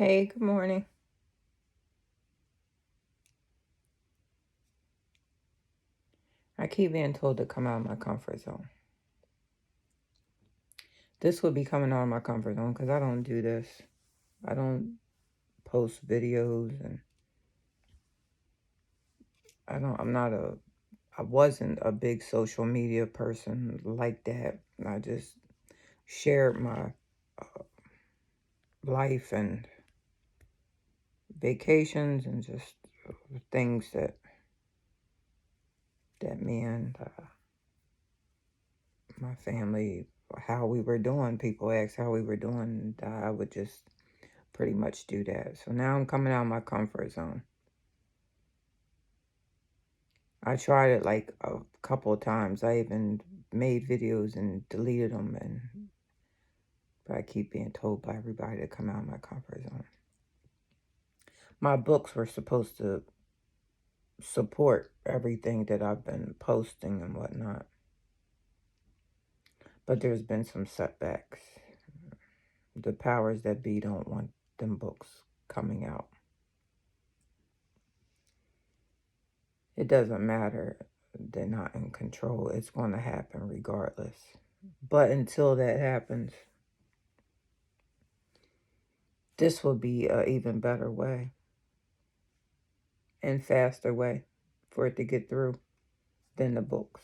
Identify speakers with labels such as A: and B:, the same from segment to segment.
A: Hey, good morning. I keep being told to come out of my comfort zone. This would be coming out of my comfort zone because I don't do this. I don't post videos and I wasn't a big social media person like that. I just shared my uh, life and vacations and just things that me and my family, how we were doing. People asked how we were doing, and I would just pretty much do that. So now I'm coming out of my comfort zone. I tried it like a couple of times. I even made videos and deleted them, but I keep being told by everybody to come out of my comfort zone. My books were supposed to support everything that I've been posting and whatnot, but there's been some setbacks. The powers that be don't want them books coming out. It doesn't matter. They're not in control. It's going to happen regardless. But until that happens, this will be an even better way and faster way for it to get through than the books.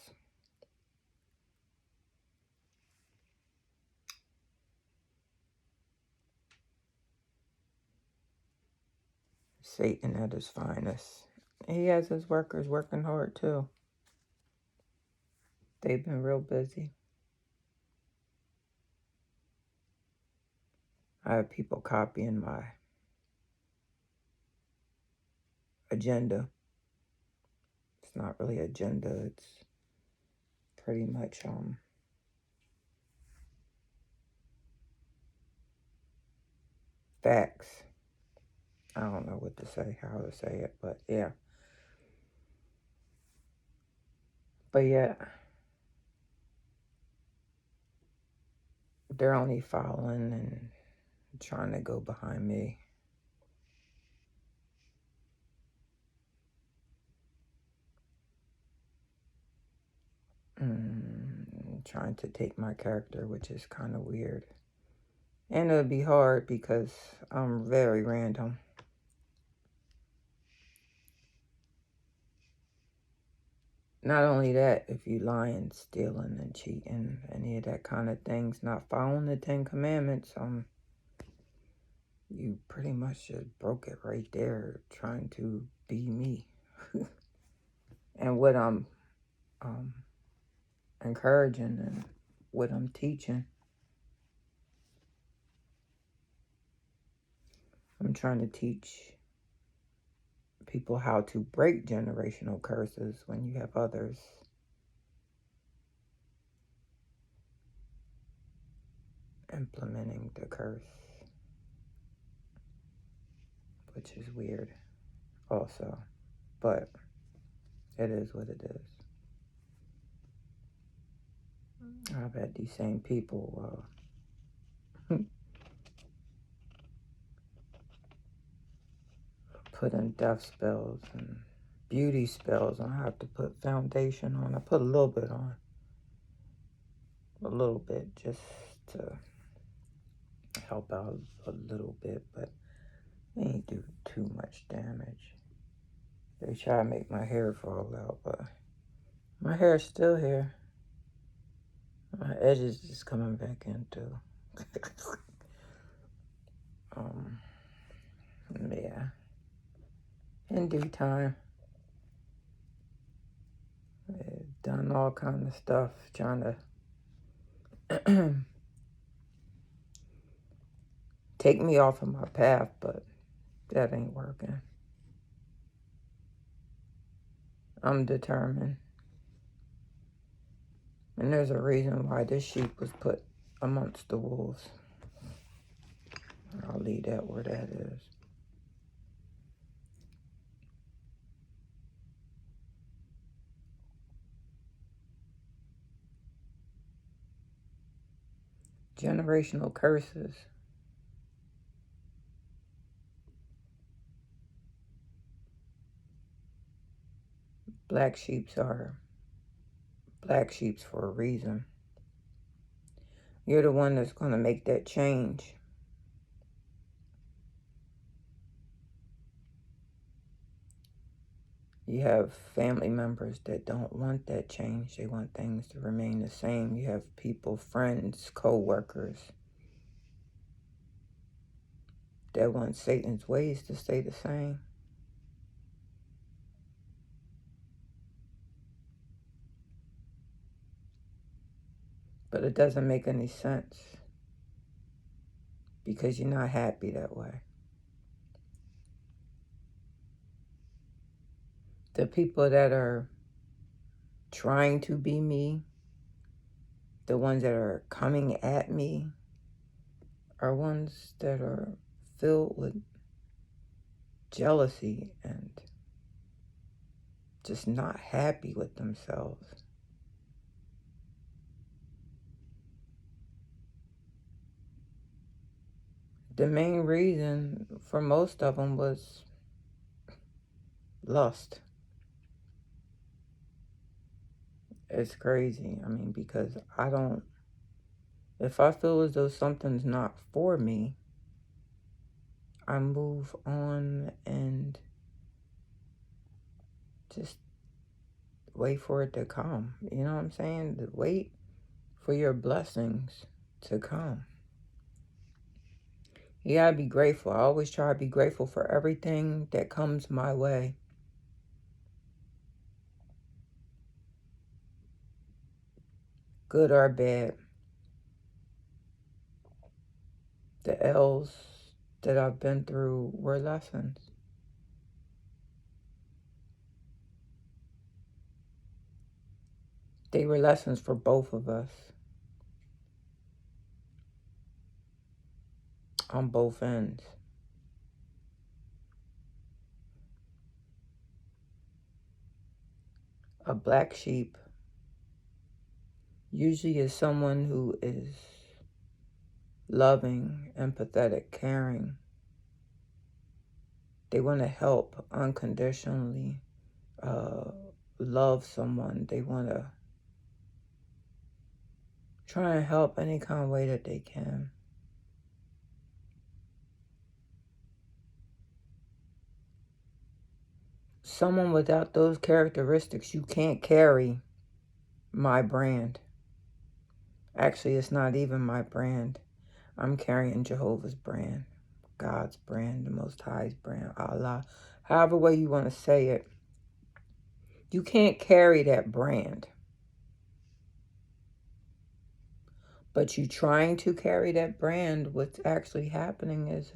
A: Satan at his finest. He has his workers working hard too. They've been real busy. I have people copying my agenda. It's not really agenda, it's pretty much facts. I don't know what to say, how to say it, but yeah. But yeah, they're only following and trying to go behind me. Trying to take my character, which is kind of weird. And it would be hard because I'm very random. Not only that, if you lying, stealing, and cheating, any of that kind of things, not following the 10 Commandments, you pretty much just broke it right there, trying to be me. And what I'm um, encouraging and what I'm teaching, I'm trying to teach people how to break generational curses when you have others implementing the curse, which is weird also, but it is what it is. I've had these same people put in death spells and beauty spells. I have to put foundation on. I put a little bit on, a little bit, just to help out a little bit, but they ain't do too much damage. They try to make my hair fall out, but my hair's still here. My edges just coming back into. um, yeah. In due time. I've done all kind of stuff trying to take me off of my path, but that ain't working. I'm determined. And there's a reason why this sheep was put amongst the wolves. I'll leave that where that is. Generational curses Black sheeps are black sheeps for a reason. You're the one that's going to make that change. You have family members that don't want that change. They want things to remain the same. You have people, friends, co-workers that want Satan's ways to stay the same. But it doesn't make any sense because you're not happy that way. The people that are trying to be me, the ones that are coming at me, are ones that are filled with jealousy and just not happy with themselves. The main reason for most of them was lust. It's crazy. I mean, because if I feel as though something's not for me, I move on and just wait for it to come. You know what I'm saying? Wait for your blessings to come. You gotta be grateful. I always try to be grateful for everything that comes my way. Good or bad. The L's that I've been through were lessons. They were lessons for both of us on both ends. A black sheep usually is someone who is loving, empathetic, caring. They want to help unconditionally, love someone. They want to try and help any kind of way that they can. Someone without those characteristics, you can't carry my brand. Actually, it's not even my brand. I'm carrying Jehovah's brand, God's brand, the Most High's brand, Allah. However way you want to say it. You can't carry that brand. But you trying to carry that brand, what's actually happening is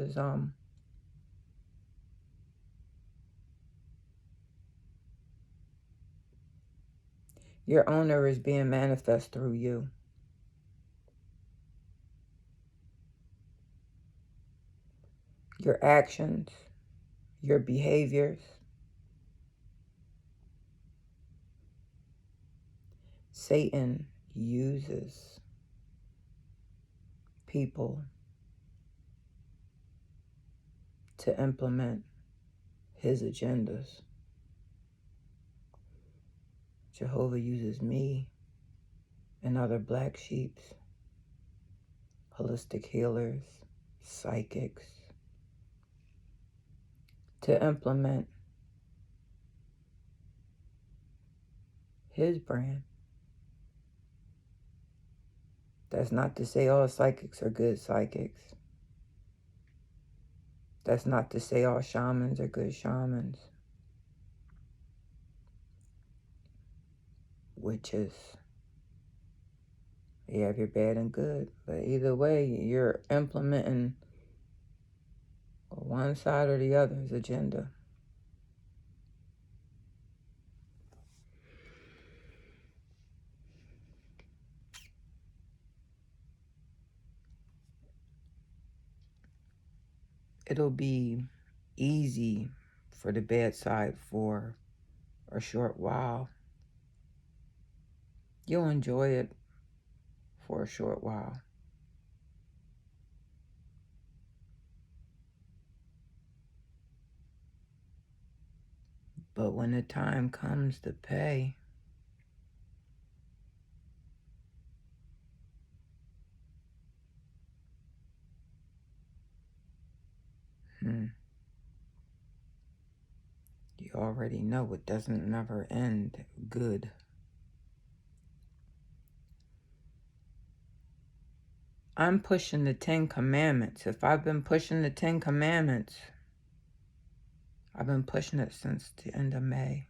A: your owner is being manifest through you. Your actions, your behaviors. Satan uses people to implement his agendas. Jehovah uses me and other black sheeps, holistic healers, psychics, to implement his brand. That's not to say all psychics are good psychics. That's not to say all shamans are good shamans. Witches. You have your bad and good. But either way, you're implementing one side or the other's agenda. It'll be easy for the bad side for a short while. You'll enjoy it for a short while. But when the time comes to pay, you already know it doesn't never end good. I'm pushing the 10 Commandments. If I've been pushing the 10 Commandments, I've been pushing it since the end of May.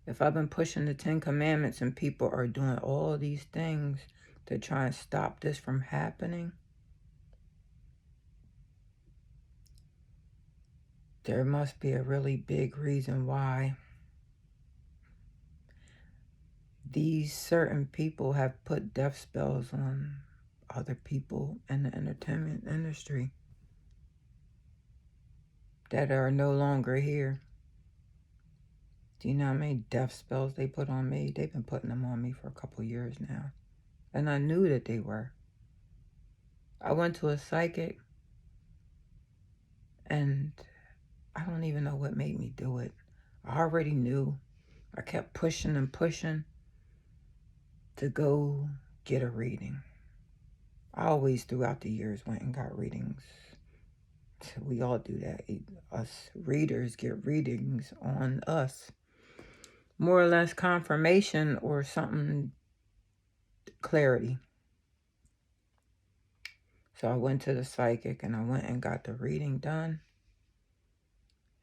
A: If I've been pushing the 10 Commandments and people are doing all these things to try and stop this from happening, there must be a really big reason why these certain people have put death spells on other people in the entertainment industry that are no longer here. Do you know how many death spells they put on me? They've been putting them on me for a couple years now. And I knew that they were. I went to a psychic, and I don't even know what made me do it. I already knew. I kept pushing and pushing to go get a reading. I always, throughout the years, went and got readings. We all do that. Us readers get readings on us. More or less confirmation or something, clarity. So I went to the psychic and I went and got the reading done.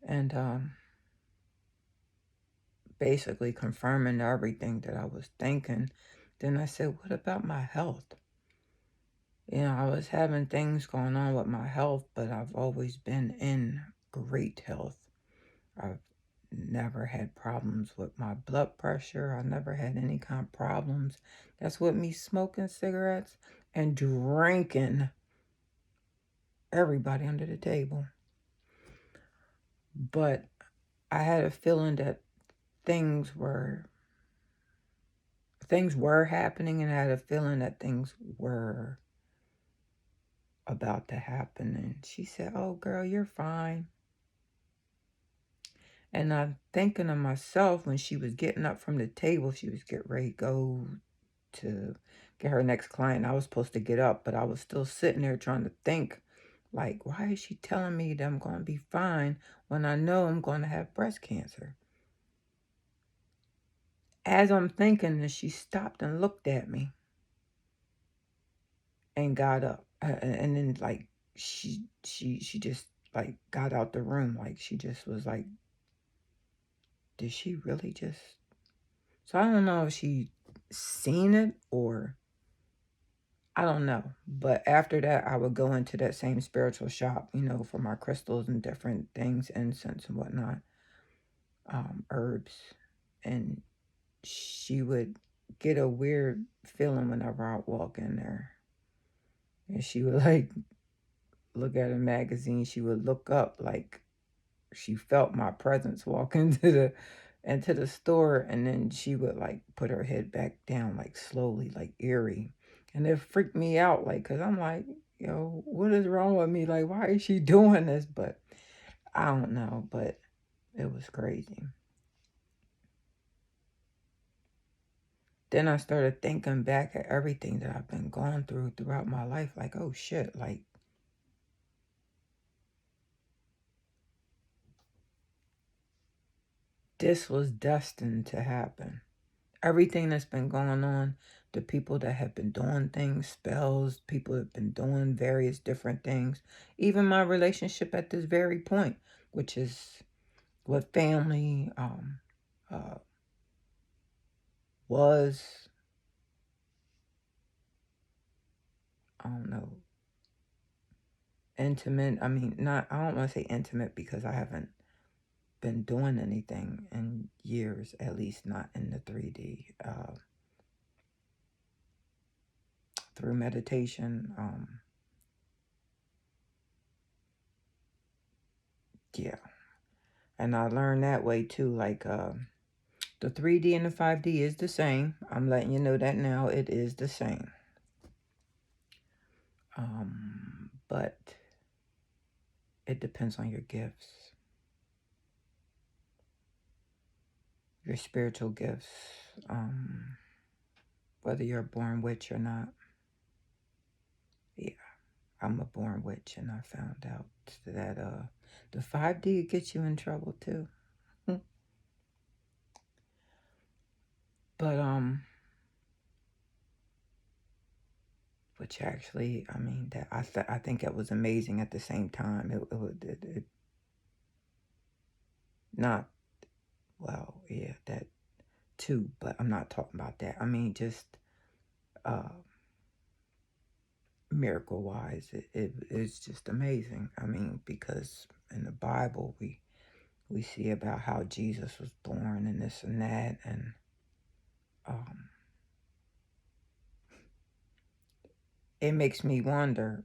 A: And basically confirming everything that I was thinking. Then I said, what about my health? You know, I was having things going on with my health, but I've always been in great health. I've never had problems with my blood pressure. I never had any kind of problems. That's with me smoking cigarettes and drinking everybody under the table. But I had a feeling that things were happening, and I had a feeling that things were about to happen. And she said, oh girl, you're fine. And I'm thinking of myself, when she was getting up from the table, she was getting ready to go to get her next client. I was supposed to get up, but I was still sitting there trying to think, like, why is she telling me that I'm going to be fine when I know I'm going to have breast cancer? As I'm thinking this, she stopped and looked at me and got up. And then, like, she just, like, got out the room. Like, she just was like, did she really just... So I don't know if she seen it or... I don't know. But after that, I would go into that same spiritual shop, you know, for my crystals and different things, incense and whatnot, herbs. And she would get a weird feeling whenever I walk in there. And she would, like, look at a magazine. She would look up like she felt my presence walk into the store. And then she would, like, put her head back down, like, slowly, like, eerie. And it freaked me out, like, because I'm like, yo, what is wrong with me? Like, why is she doing this? But I don't know, but it was crazy. Then I started thinking back at everything that I've been going through throughout my life. Like, oh shit, like, this was destined to happen. Everything that's been going on, the people that have been doing things, spells, people have been doing various different things. Even my relationship at this very point, which is with family, was, I don't know, intimate. I mean, not, I don't want to say intimate because I haven't been doing anything in years, at least not in the 3D. Through meditation, yeah. And I learned that way too, like, the 3D and the 5D is the same. I'm letting you know that now. It is the same. But it depends on your gifts. your spiritual gifts, whether you're a born witch or not. Yeah, I'm a born witch, and I found out that the 5D gets you in trouble too. But which actually, I mean, that I think it was amazing at the same time. It not, well, yeah, that too, but I'm not talking about that. I mean, just uh miracle wise, it's just amazing. I mean, because in the Bible we see about how Jesus was born and this and that, and um it makes me wonder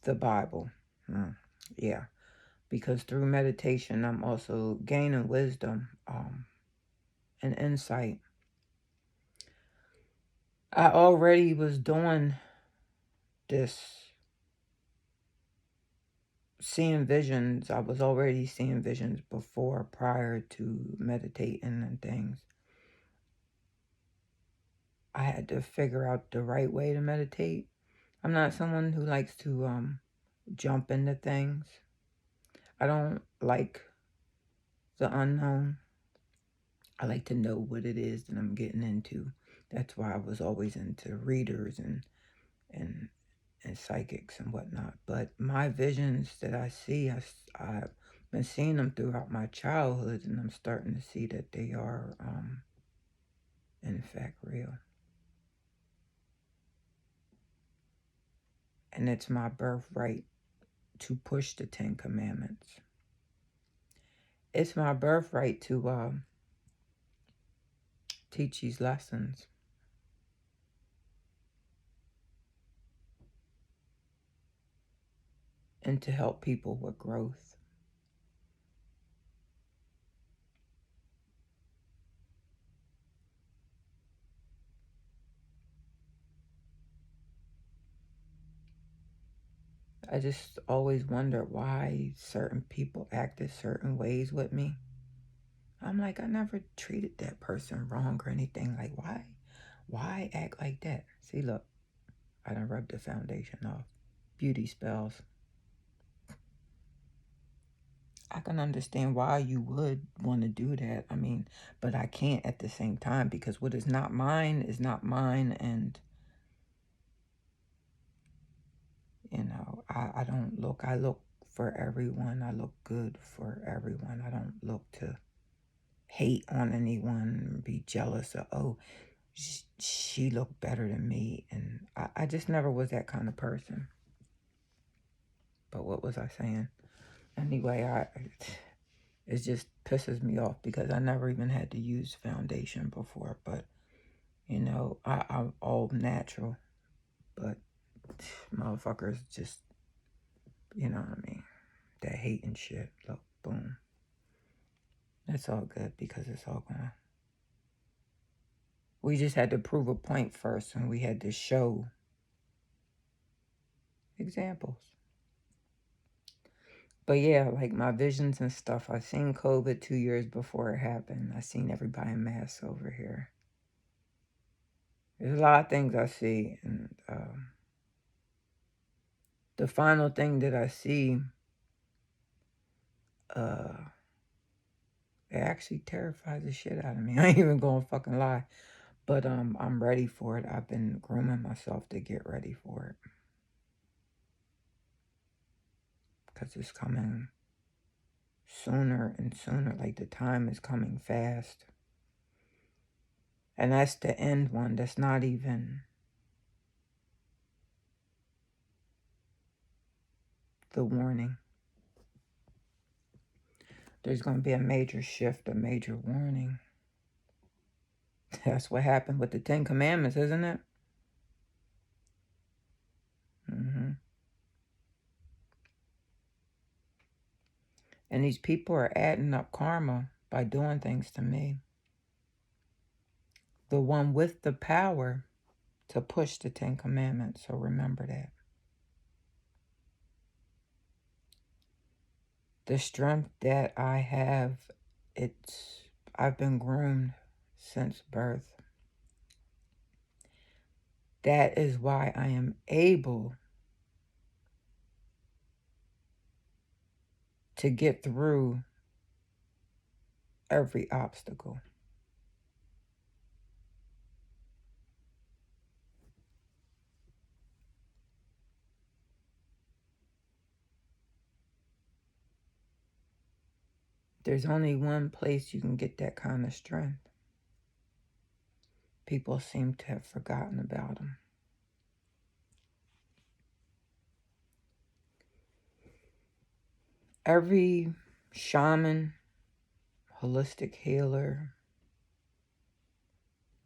A: the Bible. Yeah, because through meditation I'm also gaining wisdom and insight. I already was doing this, seeing visions. I was already seeing visions before, prior to meditating and things. I had to figure out the right way to meditate. I'm not someone who likes to jump into things. I don't like the unknown. I like to know what it is that I'm getting into. That's why I was always into readers and and psychics and whatnot. But my visions that I see, I've been seeing them throughout my childhood, and I'm starting to see that they are, in fact, real. And it's my birthright to push the 10 Commandments. It's my birthright to teach these lessons and to help people with growth. I just always wonder why certain people acted certain ways with me. I'm like, I never treated that person wrong or anything. Like, why act like that? See, look, I done rubbed the foundation off. Beauty spells. I can understand why you would want to do that. I mean, but I can't at the same time, because what is not mine is not mine. And, I don't look, I look for everyone. I look good for everyone. I don't look to hate on anyone, be jealous of, oh, she looked better than me. And I just never was that kind of person. But what was I saying? Anyway, it just pisses me off because I never even had to use foundation before. But, I'm all natural. But motherfuckers just, you know what I mean? That hate and shit. Look, boom. It's all good because it's all gonna. We just had to prove a point first, and we had to show examples. But yeah, like my visions and stuff, I seen COVID 2 years before it happened. I seen everybody in masks over here. There's a lot of things I see, and the final thing that I see, uh, it actually terrifies the shit out of me. I ain't even gonna fucking lie. But I'm ready for it. I've been grooming myself to get ready for it. Because it's coming sooner and sooner. Like, the time is coming fast. And that's the end one. That's not even the warning. There's going to be a major shift, a major warning. That's what happened with the 10 Commandments, isn't it? And these people are adding up karma by doing things to me. The one with the power to push the 10 Commandments. So remember that. The strength that I have, it's I've been groomed since birth. That is why I am able to get through every obstacle. There's only one place you can get that kind of strength. People seem to have forgotten about them. Every shaman, holistic healer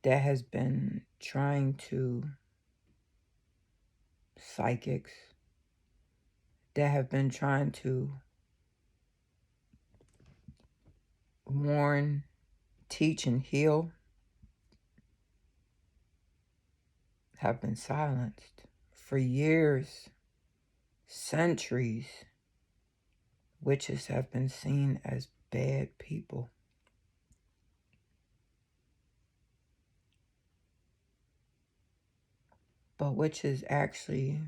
A: that has been trying to, psychics that have been trying to warn, teach, and heal have been silenced for years, centuries. Witches have been seen as bad people. But witches actually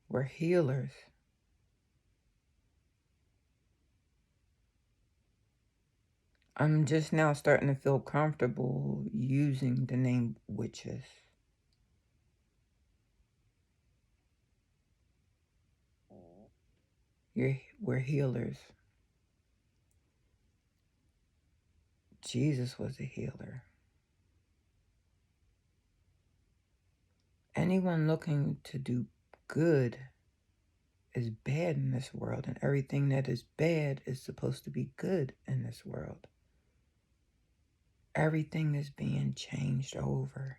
A: were healers. I'm just now starting to feel comfortable using the name witches. We're healers. Jesus was a healer. Anyone looking to do good is bad in this world, and everything that is bad is supposed to be good in this world. Everything is being changed over.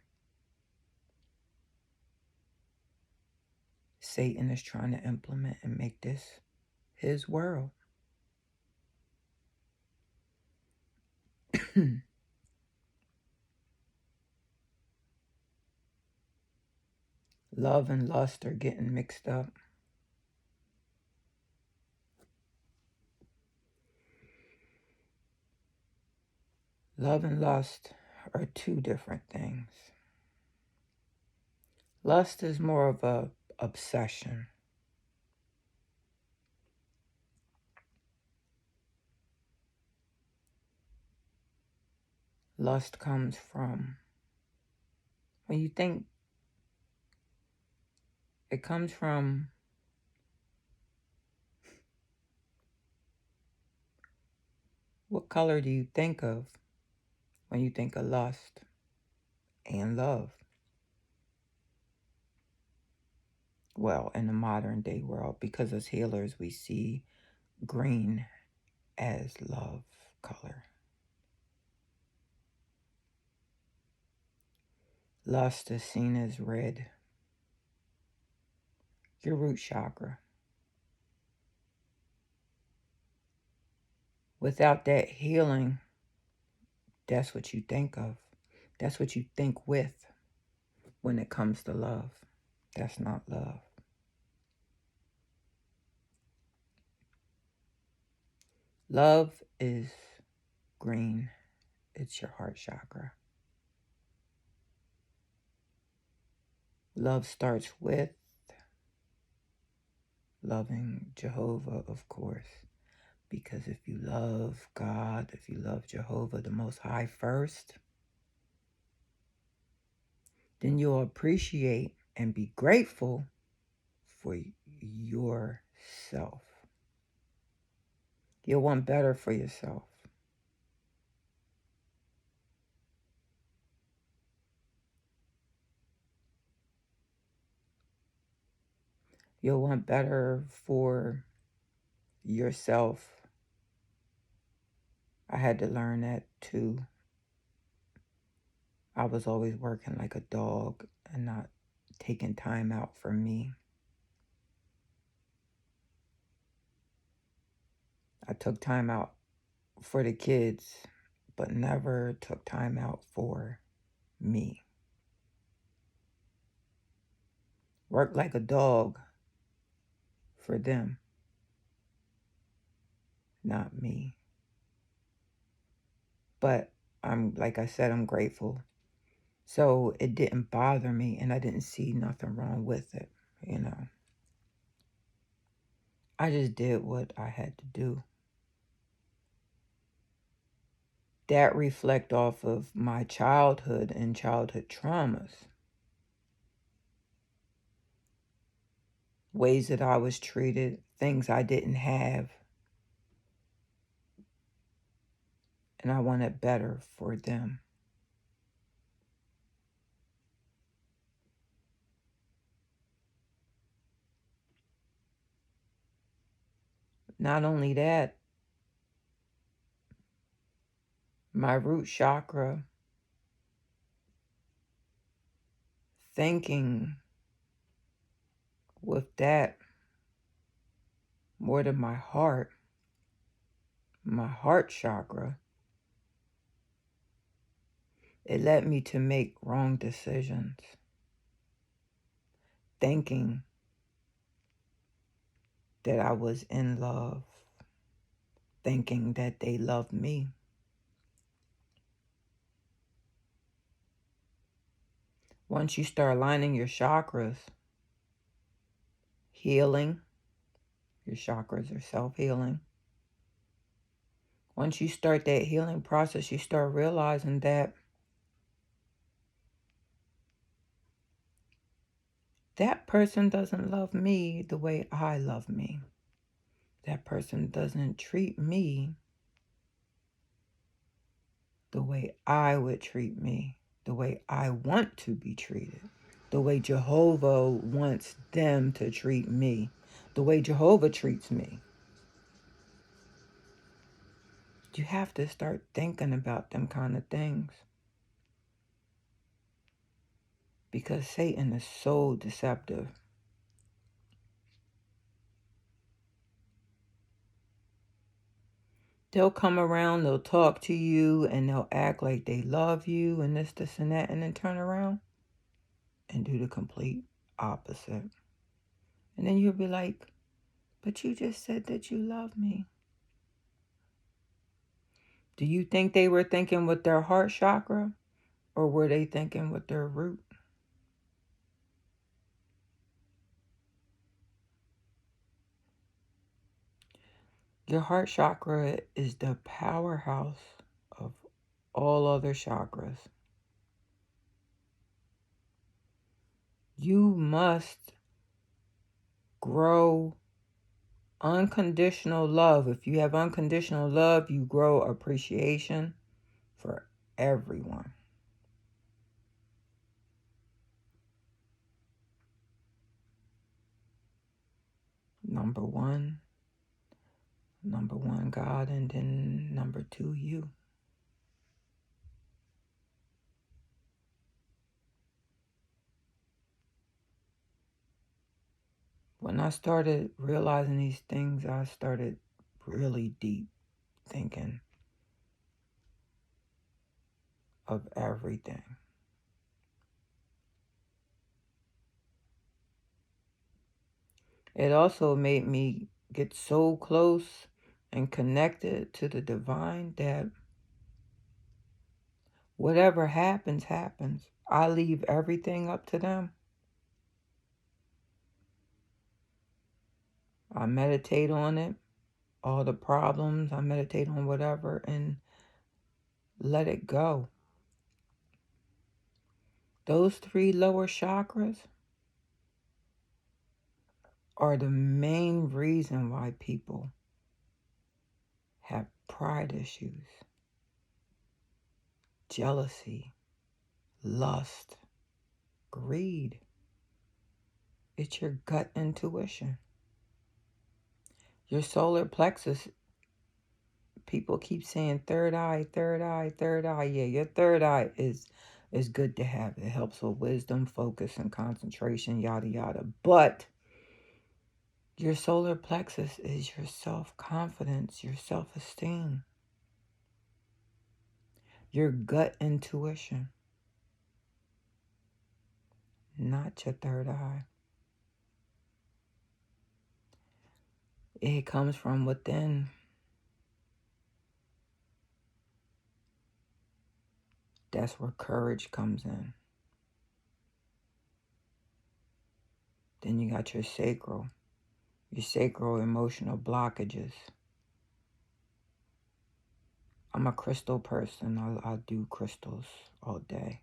A: Satan is trying to implement and make this his world. Love and lust are getting mixed up. Love and lust are two different things. Lust is more of a obsession. Lust comes from, when you think, it comes from what color do you think of when you think of lust and love? Well, in the modern day world, because as healers, we see green as love color. Lust is seen as red. Your root chakra. Without that healing, that's what you think of. That's what you think with when it comes to love. That's not love. Love is green. It's your heart chakra. Love starts with loving Jehovah, of course. Because if you love God, if you love Jehovah, the Most High first, then you'll appreciate and be grateful for yourself. You'll want better for yourself. You'll want better for yourself. I had to learn that too. I was always working like a dog and not taking time out for me. I took time out for the kids, but never took time out for me. Worked like a dog for them, not me. But like I said, I'm grateful. So it didn't bother me, and I didn't see nothing wrong with it, you know. I just did what I had to do. That reflect off of my childhood and childhood traumas. Ways that I was treated, things I didn't have, and I wanted better for them. Not only that, my root chakra, thinking with that more than my heart chakra, it led me to make wrong decisions. Thinking that I was in love, thinking that they loved me. Once you start aligning your chakras, healing, your chakras are self-healing. Once you start that healing process, you start realizing that that person doesn't love me the way I love me. That person doesn't treat me the way I would treat me, the way I want to be treated, the way Jehovah wants them to treat me, the way Jehovah treats me. You have to start thinking about them kind of things. Because Satan is so deceptive. They'll come around, they'll talk to you, and they'll act like they love you and this, and that, and then turn around and do the complete opposite. And then you'll be like, but you just said that you love me. Do you think they were thinking with their heart chakra, or were they thinking with their root? Your heart chakra is the powerhouse of all other chakras. You must grow unconditional love. If you have unconditional love, you grow appreciation for everyone. Number one, God, and then number two, you. When I started realizing these things, I started really deep thinking of everything. It also made me get so close and connected to the divine that whatever happens, happens. I leave everything up to them. I meditate on it, all the problems, I meditate on whatever and let it go. Those three lower chakras are the main reason why people have pride issues, jealousy, lust, greed. It's your gut intuition. Your solar plexus, people keep saying third eye, third eye, third eye. Yeah, your third eye is good to have. It helps with wisdom, focus, and concentration, yada, yada. But your solar plexus is your self-confidence, your self-esteem, your gut intuition, not your third eye. It comes from within. That's where courage comes in. Then you got your sacral emotional blockages. I'm a crystal person. I'll do crystals all day.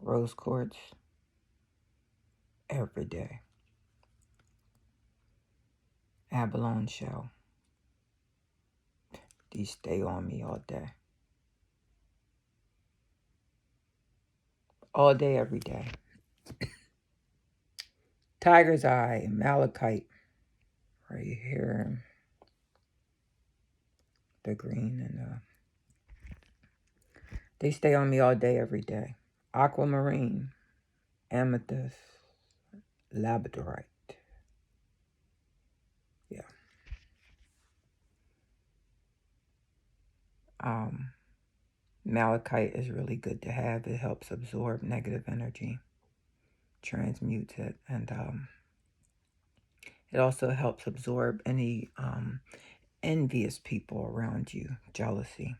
A: Rose quartz every day. Abalone shell. These stay on me all day. All day, every day. Tiger's eye, malachite. Right here. The green and they stay on me all day, every day. Aquamarine, amethyst, labradorite. Yeah. Malachite is really good to have. It helps absorb negative energy, transmutes it, and it also helps absorb any envious people around you, jealousy,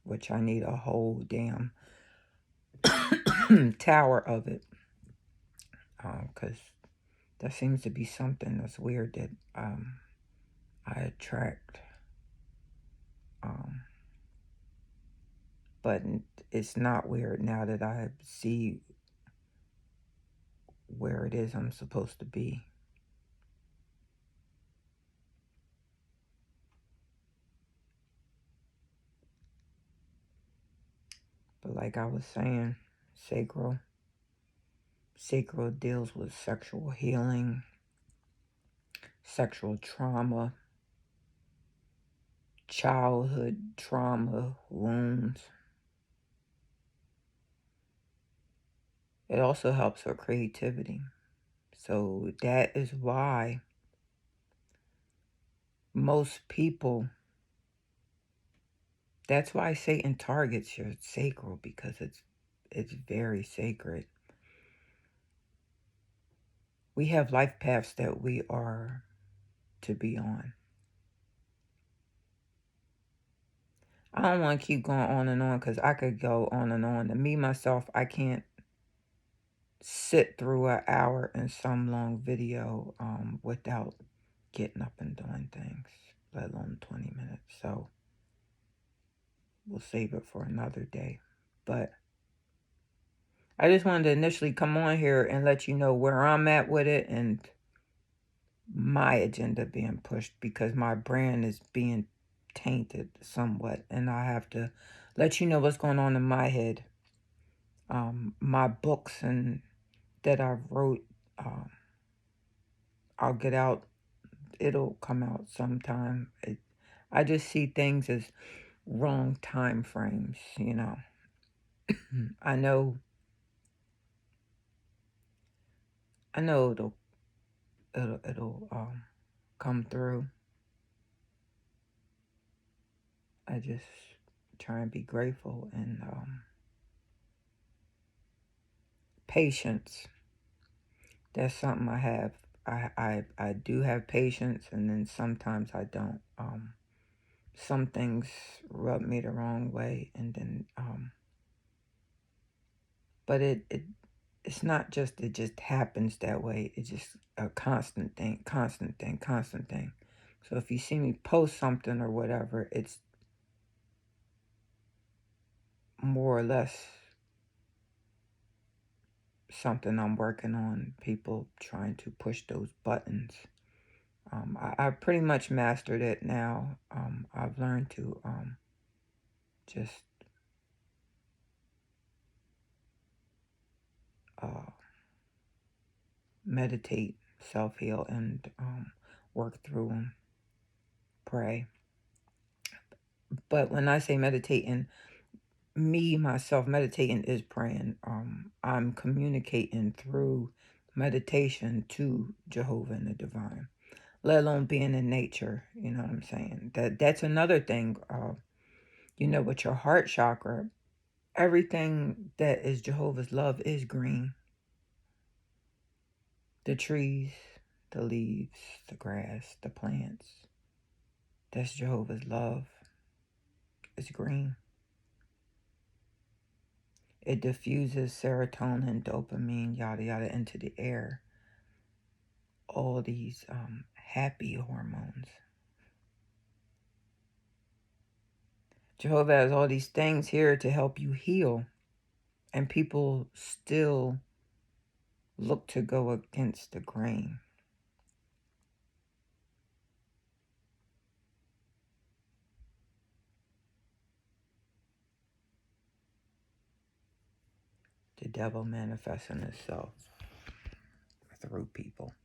A: which I need a whole damn tower of it, because that seems to be something that's weird that I attract. But it's not weird now that I see where it is I'm supposed to be. But like I was saying, sacral deals with sexual healing, sexual trauma, childhood trauma, wounds. It also helps with creativity. So that is why most people, that's why Satan targets your sacral, because it's very sacred. We have life paths that we are to be on. I don't want to keep going on and on, because I could go on and on. And me, myself, I can't sit through an hour in some long video without getting up and doing things, let alone 20 minutes. So we'll save it for another day. But I just wanted to initially come on here and let you know where I'm at with it and my agenda being pushed, because my brand is being tainted somewhat, and I have to let you know what's going on in my head. My books and that I wrote, I'll get out. It'll come out sometime. I just see things as wrong time frames, you know. I know it'll come through. I just try and be grateful and patience. That's something I have. I do have patience, and then sometimes I don't. Some things rub me the wrong way, and then but it's not just, it just happens that way. It's just a constant thing. So if you see me post something or whatever, it's more or less something I'm working on. People trying to push those buttons. I pretty much mastered it now. I've learned to just meditate, self-heal, and work through them, pray. But when I say meditating, myself, meditating is praying. I'm communicating through meditation to Jehovah and the divine, let alone being in nature. You know what I'm saying? That's another thing. With your heart chakra, everything that is Jehovah's love is green. The trees, the leaves, the grass, the plants. That's Jehovah's love. It's green. It diffuses serotonin, dopamine, yada yada into the air. All these happy hormones. Jehovah has all these things here to help you heal. And people still look to go against the grain. The devil manifesting itself through people.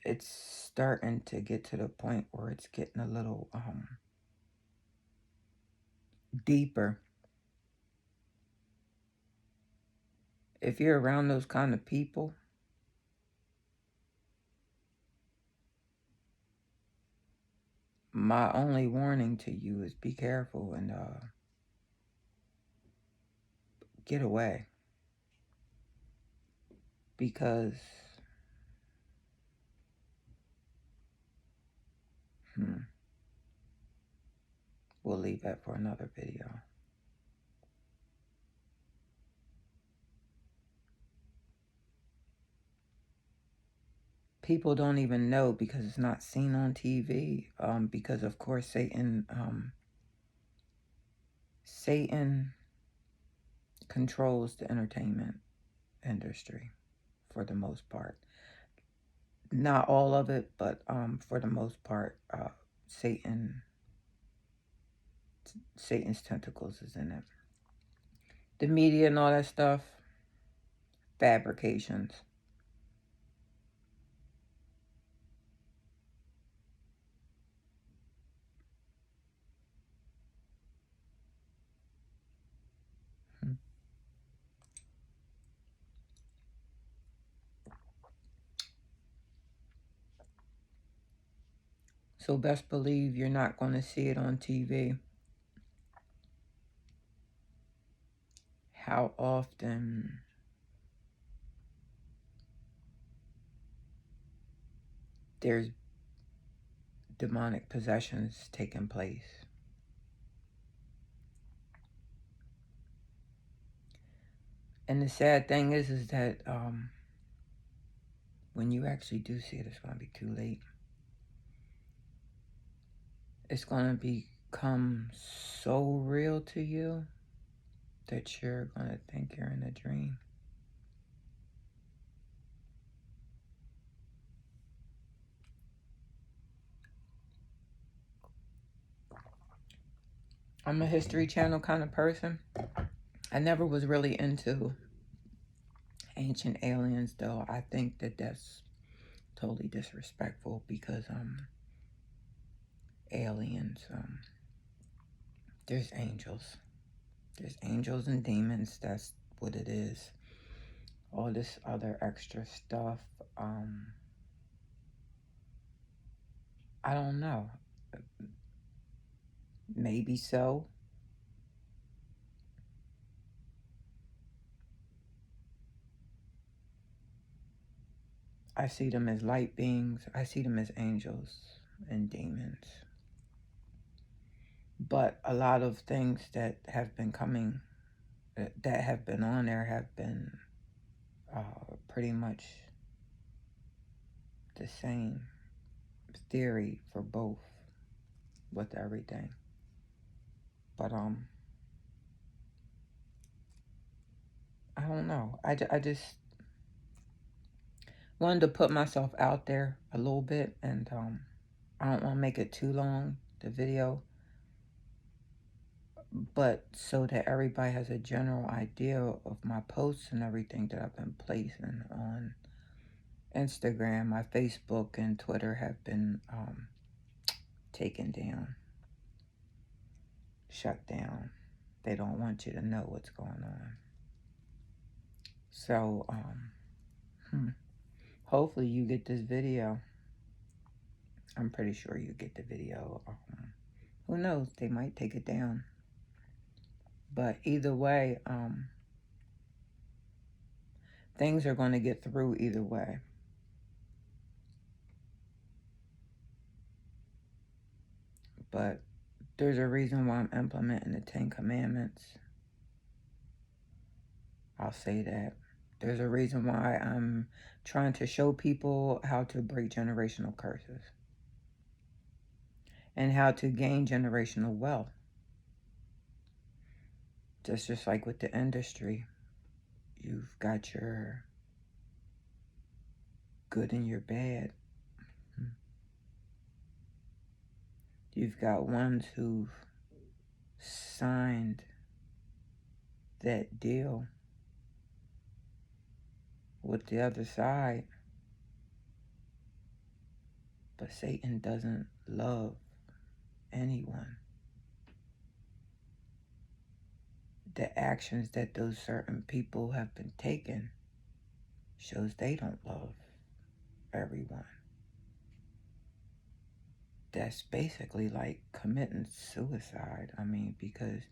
A: It's starting to get to the point where it's getting a little deeper. If you're around those kind of people, my only warning to you is be careful and get away. Because we'll leave that for another video. People don't even know because it's not seen on TV. Because of course Satan controls the entertainment industry for the most part. Not all of it, but for the most part, Satan's tentacles is in it. The media and all that stuff, fabrications. So best believe you're not going to see it on TV. How often there's demonic possessions taking place. And the sad thing is that when you actually do see it, it's going to be too late. It's going to become so real to you that you're going to think you're in a dream. I'm a History Channel kind of person. I never was really into ancient aliens, though. I think that that's totally disrespectful because aliens, there's angels. There's angels and demons. That's what it is. All this other extra stuff, I don't know. Maybe so. I see them as light beings. I see them as angels and demons. But a lot of things that have been coming, that have been on there have been pretty much the same theory for both with everything. But I don't know. I just wanted to put myself out there a little bit, and I don't want to make it too long, the video, but so that everybody has a general idea of my posts and everything that I've been placing on Instagram. My Facebook and Twitter have been taken down, shut down. They don't want you to know what's going on. So hopefully you get this video I'm pretty sure you get the video. Who knows? They might take it down. But either way, things are going to get through either way. But there's a reason why I'm implementing the 10 Commandments. I'll say that. There's a reason why I'm trying to show people how to break generational curses and how to gain generational wealth. Just like with the industry, you've got your good and your bad. You've got ones who've signed that deal with the other side, but Satan doesn't love anyone. The actions that those certain people have been taking shows they don't love everyone. That's basically like committing suicide. I mean, because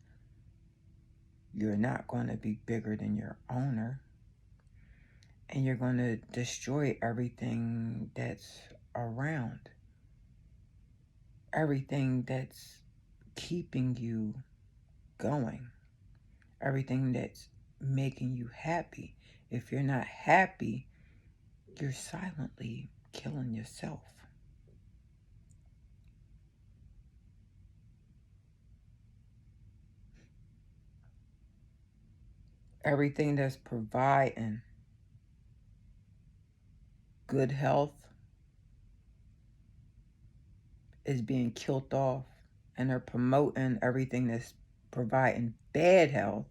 A: you're not going to be bigger than your owner, and you're going to destroy everything that's around, everything that's keeping you going, everything that's making you happy. If you're not happy, you're silently killing yourself. Everything that's providing good health is being killed off, and they're promoting everything that's providing bad health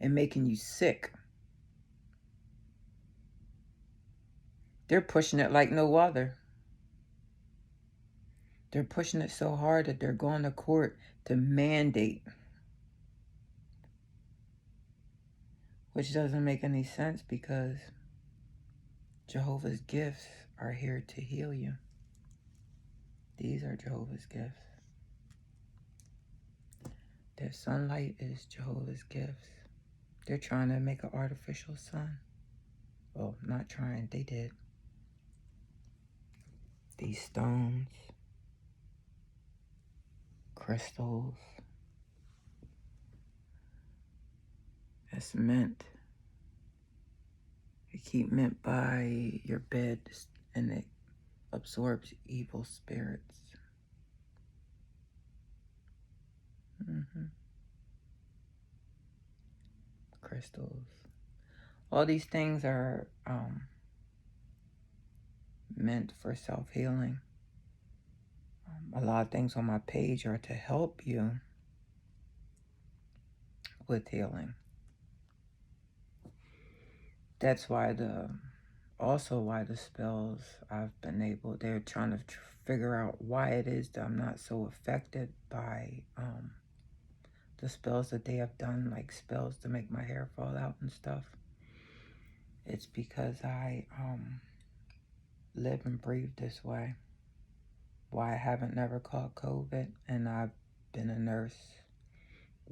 A: and making you sick. They're pushing it like no other. They're pushing it so hard that they're going to court to mandate, which doesn't make any sense because Jehovah's gifts are here to heal you. These are Jehovah's gifts. Their sunlight is Jehovah's gifts. They're trying to make an artificial sun. Well, not trying, they did. These stones, crystals, it's mint. They keep mint by your bed and it absorbs evil spirits. Crystals. All these things are meant for self-healing. A lot of things on my page are to help you with healing. That's why also why the spells I've been able, they're trying to figure out why it is that I'm not so affected by the spells that they have done, like spells to make my hair fall out and stuff. It's because I live and breathe this way. Why I haven't never caught COVID, and I've been a nurse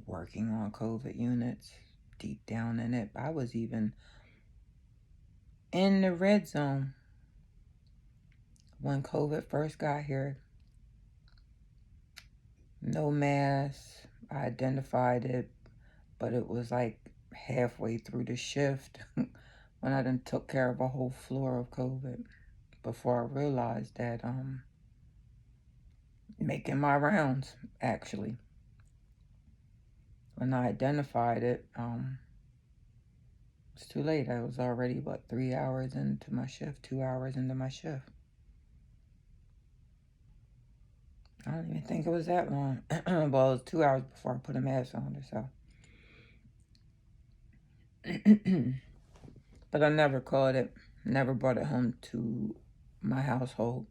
A: working on COVID units, deep down in it. I was even in the red zone when COVID first got here. No mask. I identified it, but it was like halfway through the shift when I done took care of a whole floor of COVID before I realized that making my rounds, actually. When I identified it, it's too late. I was already, 3 hours into my shift, 2 hours into my shift. I don't even think it was that long. Well, it was 2 hours before I put a mask on or so. But I never caught it, never brought it home to my household.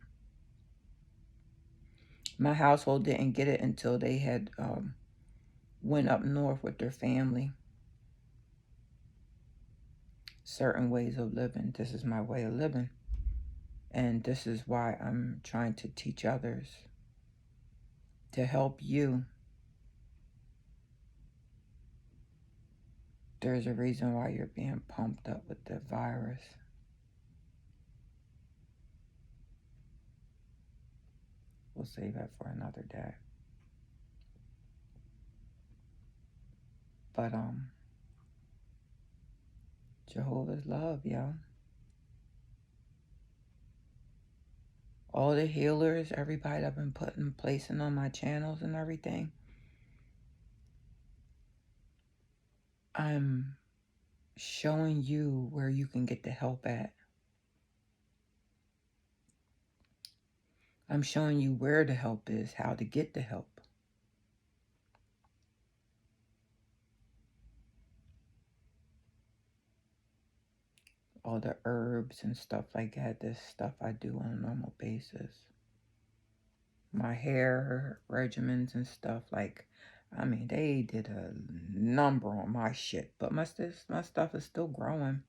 A: My household didn't get it until they had went up north with their family. Certain ways of living. This is my way of living. And this is why I'm trying to teach others to help you. There's a reason why you're being pumped up with the virus. We'll save that for another day. But Jehovah's love, yo. All the healers, everybody I've been placing on my channels and everything. I'm showing you where you can get the help at. I'm showing you where the help is, how to get the help. All the herbs and stuff like that, this stuff I do on a normal basis. My hair regimens and stuff, like, I mean, they did a number on my shit, but my stuff is still growing.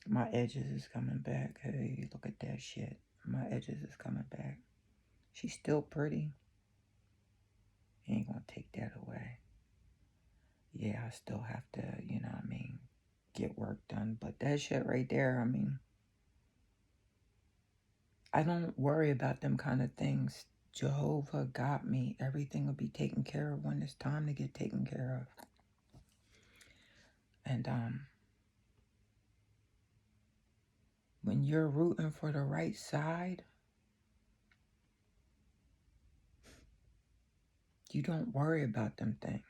A: My edges is coming back. Hey, look at that shit. My edges is coming back. She's still pretty. You ain't gonna take that away. Yeah, I still have to, you know what I mean, get work done. But that shit right there, I mean, I don't worry about them kind of things. Jehovah got me. Everything will be taken care of when it's time to get taken care of. And when you're rooting for the right side, you don't worry about them things.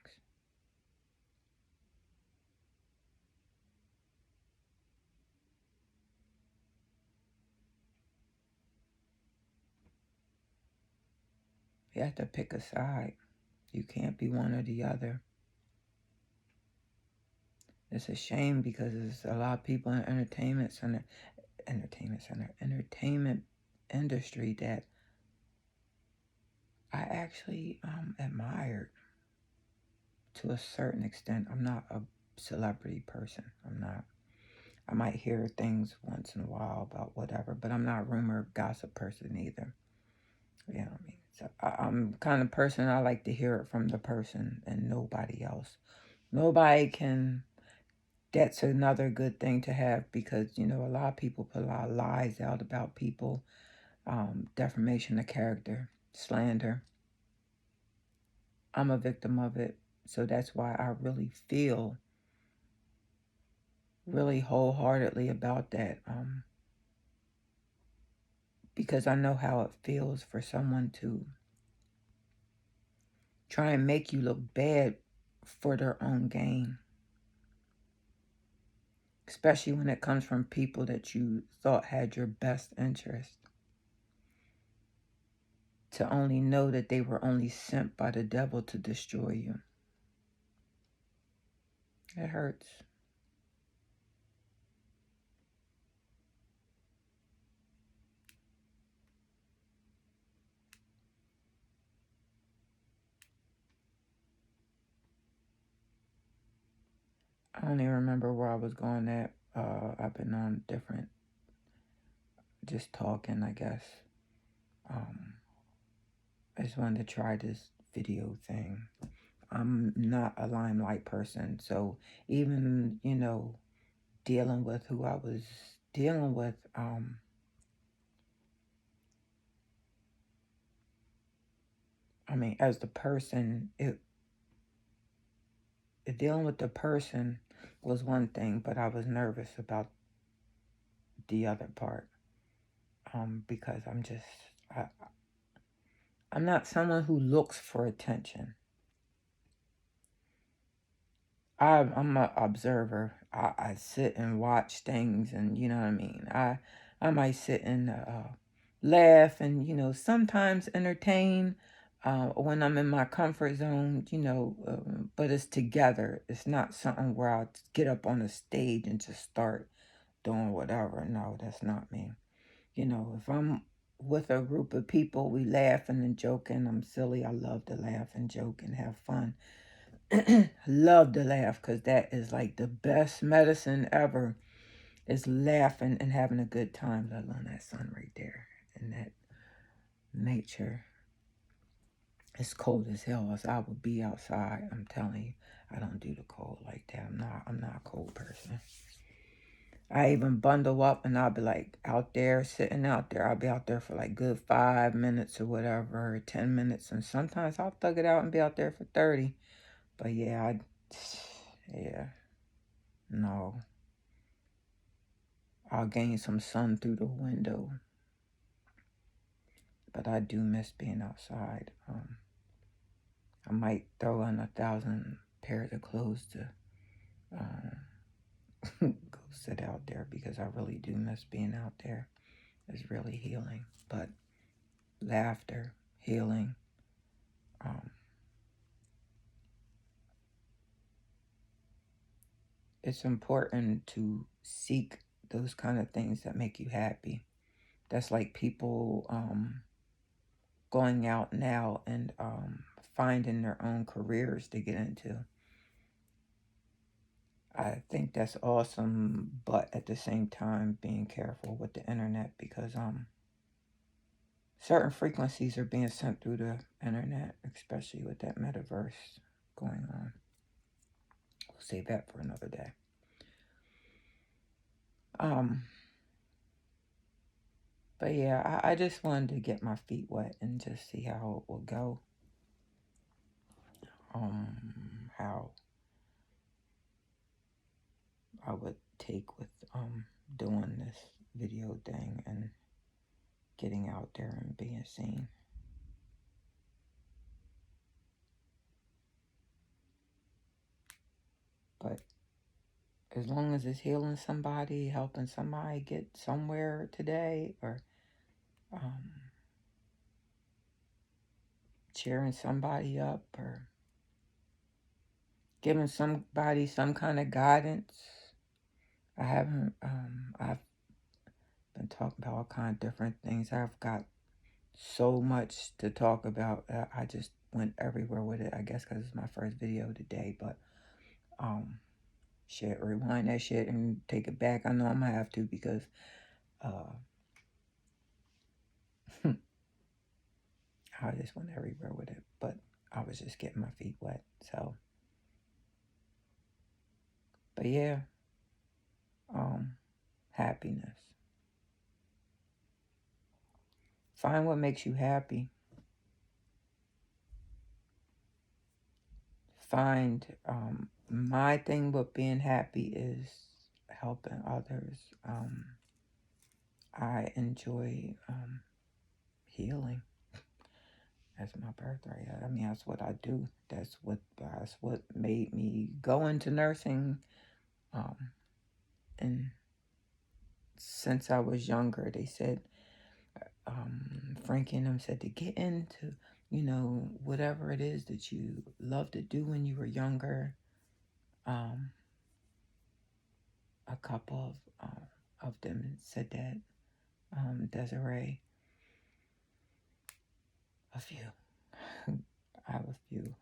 A: You have to pick a side. You can't be one or the other. It's a shame because there's a lot of people in entertainment industry that I actually admired to a certain extent. I'm not a celebrity person. I'm not. I might hear things once in a while about whatever, but I'm not a rumor gossip person either. You know what I mean? So I'm the kind of person I like to hear it from the person and nobody else. Nobody can. That's another good thing to have because, you know, a lot of people put a lot of lies out about people, defamation of character, slander. I'm a victim of it. So that's why I really feel really wholeheartedly about that. Because I know how it feels for someone to try and make you look bad for their own gain. Especially when it comes from people that you thought had your best interest. To only know that they were only sent by the devil to destroy you. It hurts. I don't even remember where I was going at. I've been on different, just talking, I guess. I just wanted to try this video thing. I'm not a limelight person, so even, you know, dealing with who I was dealing with, I mean, as the person, dealing with the person was one thing, but I was nervous about the other part, because I'm not someone who looks for attention. I'm an observer. I sit and watch things, and you know what I mean. I might sit and laugh, and you know sometimes entertain when I'm in my comfort zone. You know, but it's together. It's not something where I get up on a stage and just start doing whatever. No, that's not me. You know, if I'm with a group of people, we laughing and joking. I'm silly. I love to laugh and joke and have fun. Love to laugh because that is like the best medicine ever. is laughing and having a good time, let alone that sun right there and that nature. It's cold as hell, as I would be outside. I'm telling you, I don't do the cold like that. I'm not a cold person. I even bundle up and I'll be like out there, sitting out there. I'll be out there for like good 5 minutes or whatever, 10 minutes. And sometimes I'll thug it out and be out there for 30. But yeah, yeah, no. I'll gain some sun through the window. But I do miss being outside. I might throw in 1,000 pairs of clothes to go sit out there because I really do miss being out there. It's really healing. But laughter, healing, it's important to seek those kind of things that make you happy. That's like people going out now and finding their own careers to get into. I think that's awesome, but at the same time, being careful with the internet because certain frequencies are being sent through the internet, especially with that metaverse going on. We'll save that for another day. But yeah, I just wanted to get my feet wet and just see how it will go. How I would take with doing this video thing and getting out there and being seen. But as long as it's healing somebody, helping somebody get somewhere today, or cheering somebody up, or giving somebody some kind of guidance. I've been talking about all kind of different things. I've got so much to talk about. I just went everywhere with it, I guess because it's my first video today. But shit, rewind that shit and take it back. I know I'm gonna have to because I just went everywhere with it. But I was just getting my feet wet. So, but yeah, happiness. Find what makes you happy. Find my thing with being happy is helping others. I enjoy healing. That's my birthright. I mean, that's what I do. That's what made me go into nursing. And since I was younger, they said, Frankie and them said to get into, whatever it is that you loved to do when you were younger. A couple of them said that. Desiree, a few. I have a few.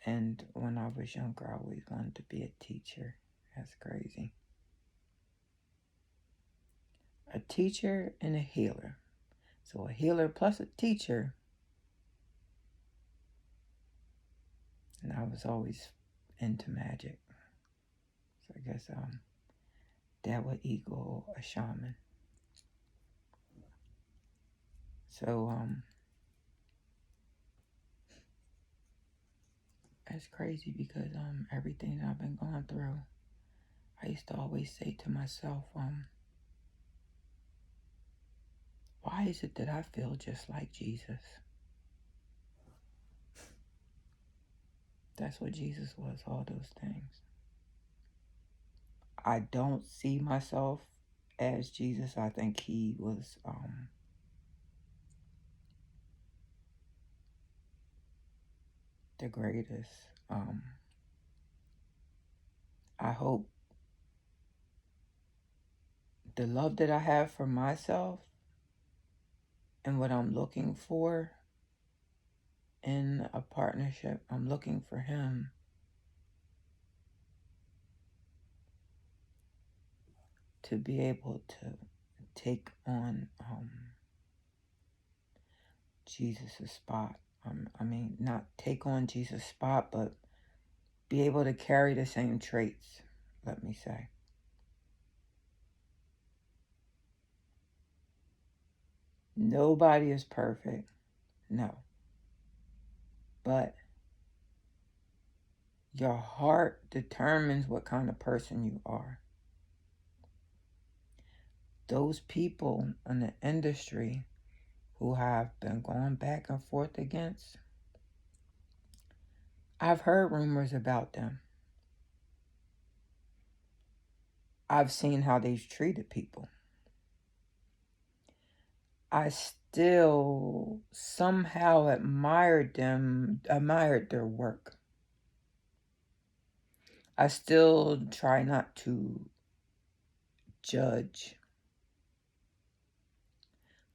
A: And when I was younger, I always wanted to be a teacher. That's crazy. A teacher and a healer. So a healer plus a teacher. And I was always into magic. So I guess that would equal a shaman. So that's crazy because everything that I've been going through, I used to always say to myself, why is it that I feel just like Jesus? That's what Jesus was, all those things. I don't see myself as Jesus. I think he was the greatest. I hope the love that I have for myself and what I'm looking for in a partnership, I'm looking for him to be able to take on Jesus' spot. Not take on Jesus' spot, but be able to carry the same traits, let me say. Nobody is perfect, no. But your heart determines what kind of person you are. Those people in the industry who have been going back and forth against, I've heard rumors about them. I've seen how they've treated people. I still somehow admired their work. I still try not to judge.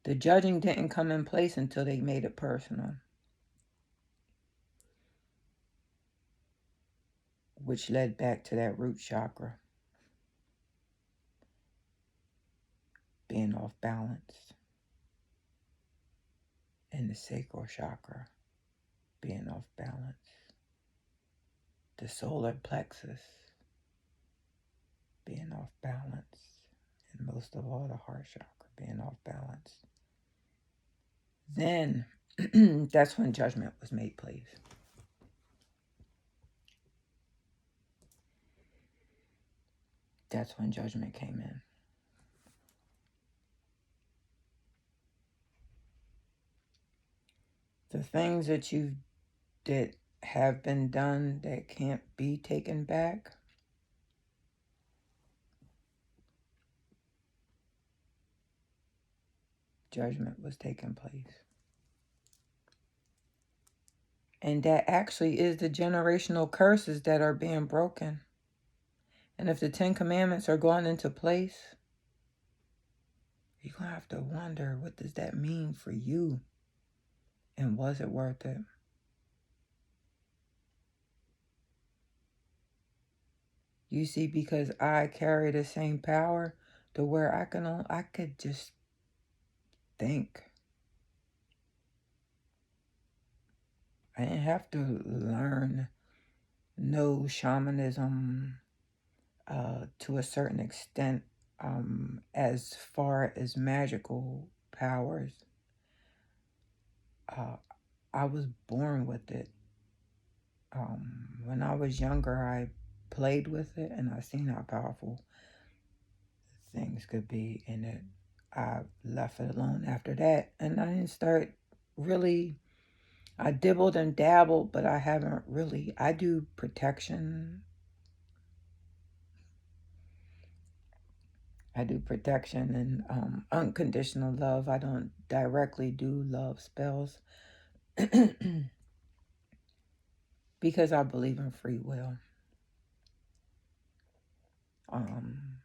A: The judging didn't come in place until they made it personal, which led back to that root chakra being off balance and the sacral chakra being off balance, the solar plexus being off balance, and most of all the heart chakra being off balance. Then that's when judgment was made place. That's when judgment came in. The things that have been done that can't be taken back, judgment was taking place. And that actually is the generational curses that are being broken. And if the 10 Commandments are going into place, you're going to have to wonder, what does that mean for you? And was it worth it? You see, because I carry the same power to where I could just think. I didn't have to learn no shamanism to a certain extent as far as magical powers. I was born with it. When I was younger, I played with it and I seen how powerful things could be in it. I left it alone after that, and I didn't start really. I dibbled and dabbled, but I haven't really. I do protection. I do protection and unconditional love. I don't directly do love spells because I believe in free will.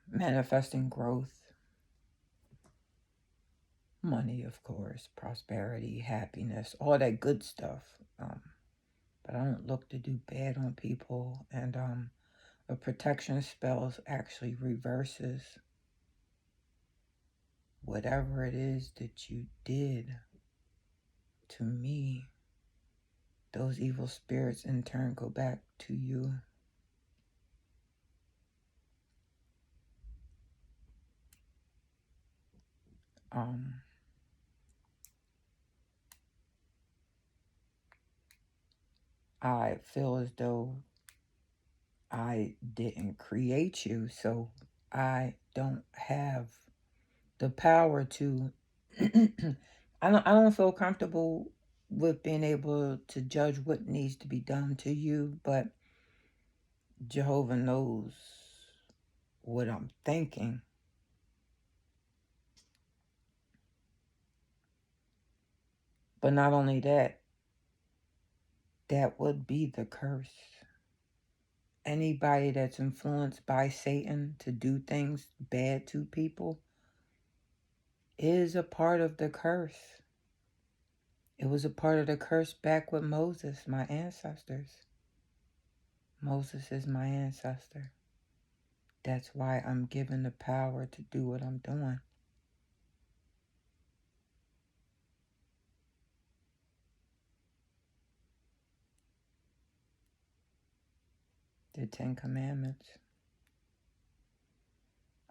A: Manifesting growth, money, of course, prosperity, happiness, all that good stuff. But I don't look to do bad on people. And a protection spells actually reverses whatever it is that you did to me. Those evil spirits in turn go back to you. I feel as though I didn't create you, so I don't have the power to I don't feel comfortable with being able to judge what needs to be done to you, but Jehovah knows what I'm thinking. But not only that, that would be the curse. Anybody that's influenced by Satan to do things bad to people is a part of the curse. It was a part of the curse back with Moses, my ancestors. Moses is my ancestor. That's why I'm given the power to do what I'm doing. The 10 Commandments.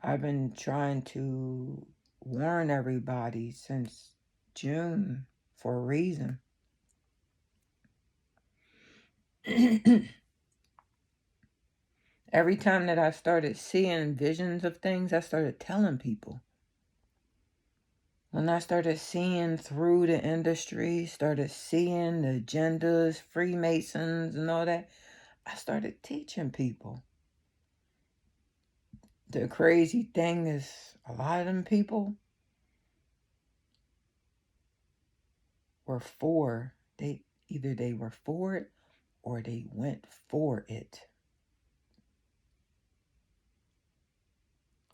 A: I've been trying to warn everybody since June for a reason. Every time that I started seeing visions of things, I started telling people. When I started seeing through the industry, started seeing the agendas, Freemasons and all that, I started teaching people. The crazy thing is a lot of them people were for, either they were for it or they went for it.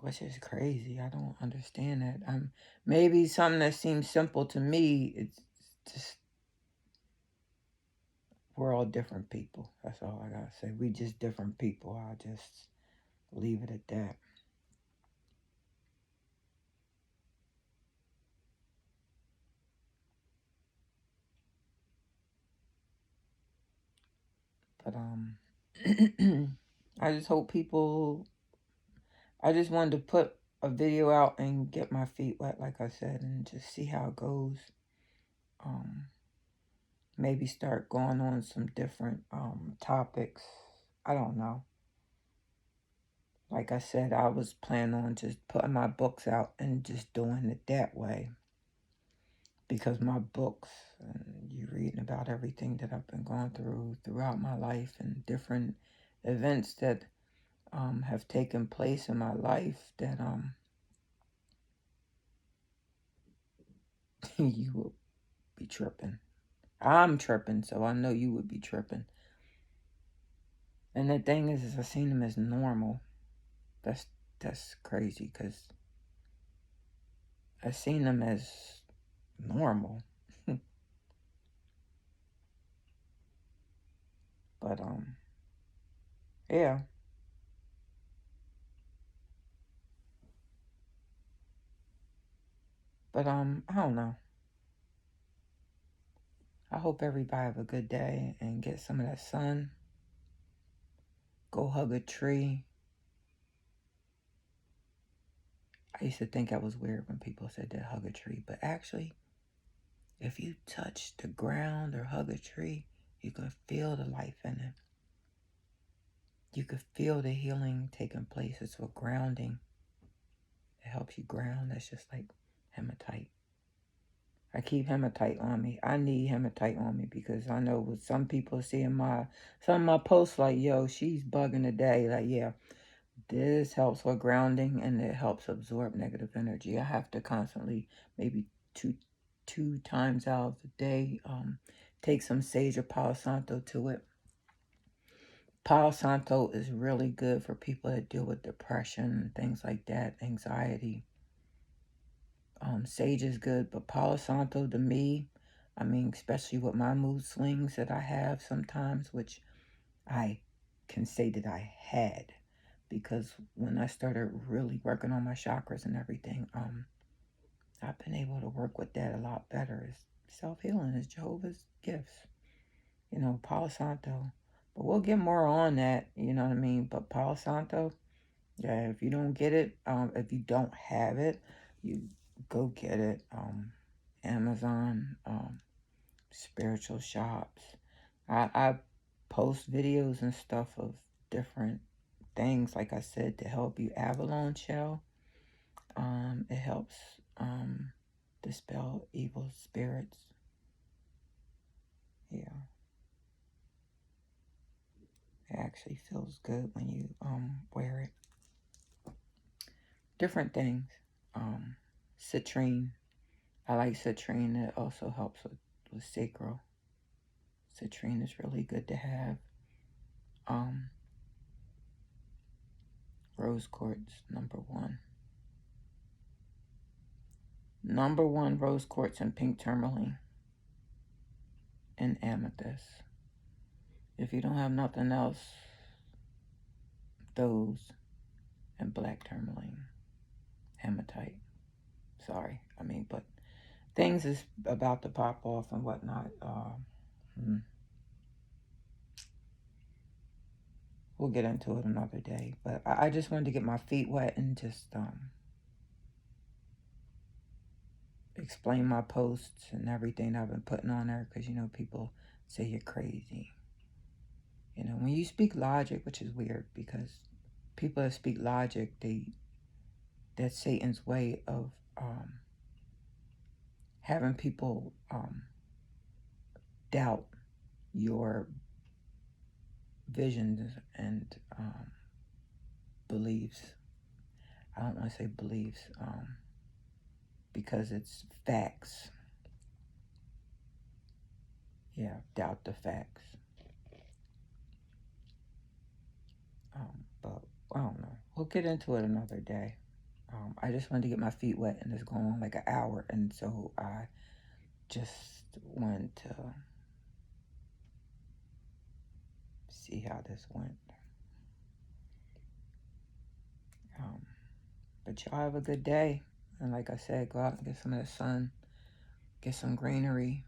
A: Which is crazy. I don't understand that. Maybe something that seems simple to me, it's just, we're all different people. That's all I gotta say. We just different people. I'll just leave it at that. But I just hope people, I just wanted to put a video out and get my feet wet, like I said, and just see how it goes. Maybe start going on some different topics. I don't know. Like I said, I was planning on just putting my books out and just doing it that way. Because my books, and you reading about everything that I've been going through throughout my life and different events that have taken place in my life that you will be tripping. I'm tripping, so I know you would be tripping. And the thing is I seen them as normal. That's crazy because I seen them as normal. But yeah. But I don't know. I hope everybody have a good day and get some of that sun. Go hug a tree. I used to think that was weird when people said that, hug a tree. But actually, if you touch the ground or hug a tree, you can feel the life in it. You can feel the healing taking place. It's a grounding. It helps you ground. That's just like hematite. I keep hematite on me. I need hematite on me because I know with some people seeing some of my posts like, yo, she's bugging today. Like, yeah, this helps with grounding and it helps absorb negative energy. I have to constantly, maybe two times out of the day, take some sage or Palo Santo to it. Palo Santo is really good for people that deal with depression and things like that, anxiety. Sage is good, but Palo Santo to me, I mean, especially with my mood swings that I have sometimes, which I can say that I had, because when I started really working on my chakras and everything, I've been able to work with that a lot better. It's self-healing, is Jehovah's gifts, Palo Santo. But we'll get more on that, you know what I mean? But Palo Santo, yeah, if you don't get it, if you don't have it, you go get it. Amazon, spiritual shops. I post videos and stuff of different things, like I said, to help you. Avalon shell. It helps dispel evil spirits. Yeah. It actually feels good when you wear it. Different things. Citrine. I like citrine. It also helps with sacral. Citrine is really good to have. Rose quartz, number one. Number one, rose quartz and pink tourmaline and amethyst. If you don't have nothing else, those. and black tourmaline, hematite. Sorry, but things is about to pop off and whatnot. We'll get into it another day. But I just wanted to get my feet wet and just explain my posts and everything I've been putting on there, because people say you're crazy. When you speak logic, which is weird because people that speak logic, that's Satan's way of having people doubt your visions and beliefs. I don't want to say beliefs because it's facts. Yeah, doubt the facts. But I don't know. We'll get into it another day. I just wanted to get my feet wet, and it's going on like an hour, and so I just wanted to see how this went. But y'all have a good day, and like I said, go out and get some of the sun, get some greenery,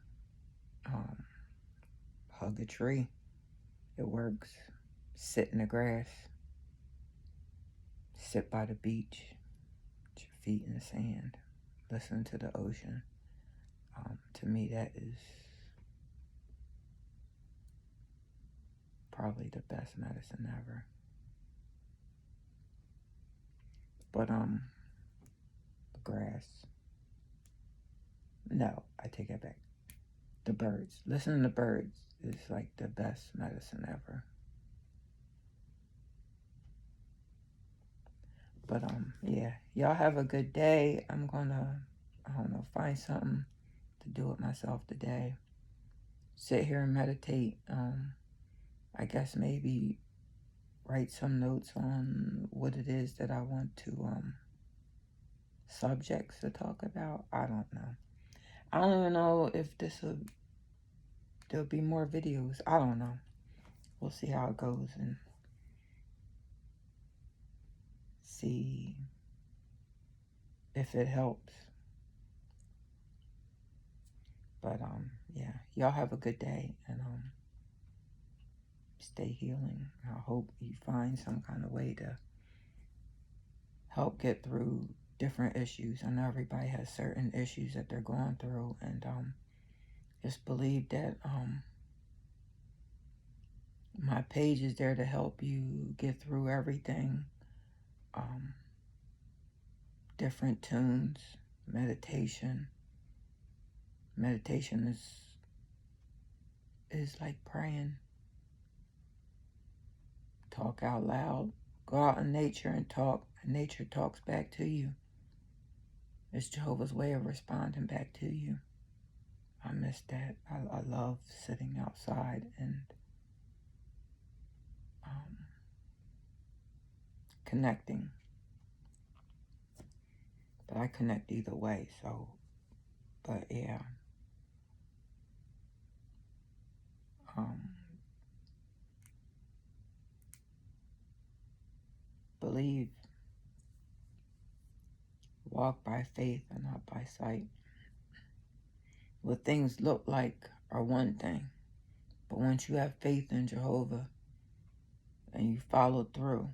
A: hug a tree. It works. Sit in the grass. Sit by the beach. Put your feet in the sand. Listen to the ocean. To me, that is probably the best medicine ever. But the grass. No, I take it back. The birds. Listening to birds is like the best medicine ever. But yeah, y'all have a good day. I'm gonna, find something to do with myself today. Sit here and meditate. I guess maybe write some notes on what it is that I want to subjects to talk about. I don't know. I don't even know if there'll be more videos. I don't know. We'll see how it goes and see if it helps. But yeah, y'all have a good day, and stay healing. I hope you find some kind of way to help get through different issues. I know everybody has certain issues that they're going through, and just believe that my page is there to help you get through everything. Different tunes, meditation. Meditation is like praying. Talk out loud. Go out in nature and talk, and nature talks back to you. It's Jehovah's way of responding back to you. I miss that. I love sitting outside and connecting. But I connect either way, so, but yeah. Believe. Walk by faith and not by sight. What things look like are one thing, but once you have faith in Jehovah and you follow through,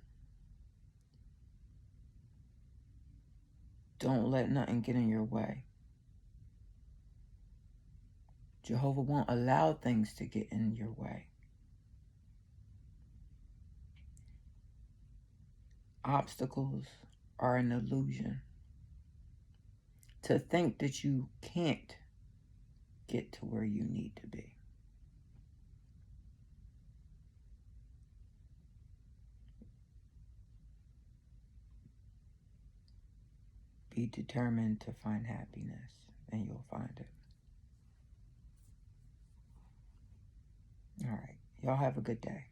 A: don't let nothing get in your way. Jehovah won't allow things to get in your way. Obstacles are an illusion. To think that you can't get to where you need to be. Be determined to find happiness, and you'll find it. All right. Y'all have a good day.